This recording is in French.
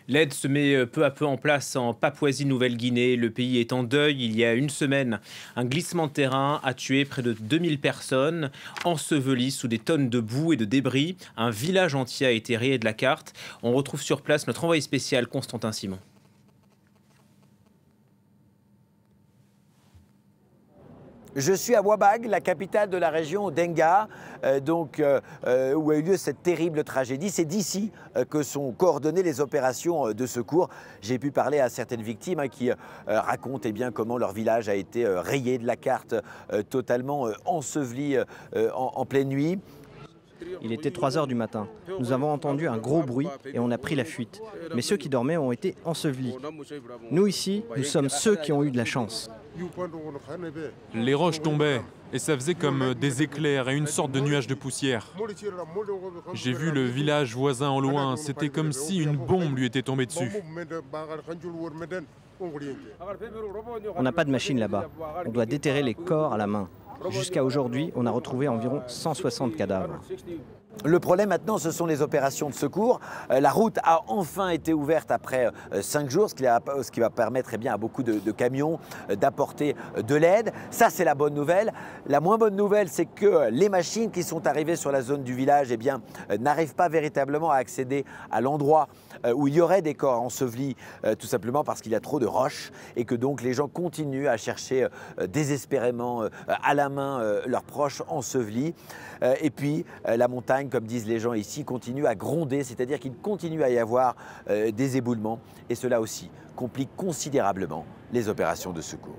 L'aide se met peu à peu en place en Papouasie-Nouvelle-Guinée. Le pays est en deuil. Il y a une semaine, un glissement de terrain a tué près de 2000 personnes, ensevelies sous des tonnes de boue et de débris. Un village entier a été rayé de la carte. On retrouve sur place notre envoyé spécial Constantin Simon. Je suis à Ouabag, la capitale de la région d'Enga, où a eu lieu cette terrible tragédie. C'est d'ici que sont coordonnées les opérations de secours. J'ai pu parler à certaines victimes qui racontent comment leur village a été rayé de la carte, totalement enseveli en pleine nuit. Il était 3 heures du matin. Nous avons entendu un gros bruit et on a pris la fuite. Mais ceux qui dormaient ont été ensevelis. Nous ici, nous sommes ceux qui ont eu de la chance. Les roches tombaient et ça faisait comme des éclairs et une sorte de nuage de poussière. J'ai vu le village voisin au loin, c'était comme si une bombe lui était tombée dessus. On n'a pas de machine là-bas. On doit déterrer les corps à la main. Jusqu'à aujourd'hui, on a retrouvé environ 160 cadavres. Le problème maintenant, ce sont les opérations de secours. La route a enfin été ouverte après 5 jours, ce qui va permettre à beaucoup de camions d'apporter de l'aide. Ça, c'est la bonne nouvelle. La moins bonne nouvelle, c'est que les machines qui sont arrivées sur la zone du village n'arrivent pas véritablement à accéder à l'endroit où il y aurait des corps ensevelis, tout simplement parce qu'il y a trop de roches et que donc les gens continuent à chercher désespérément à la main leurs proches ensevelis. Et puis, la montagne, comme disent les gens ici, continue à gronder, c'est-à-dire qu'il continue à y avoir des éboulements et cela aussi complique considérablement les opérations de secours.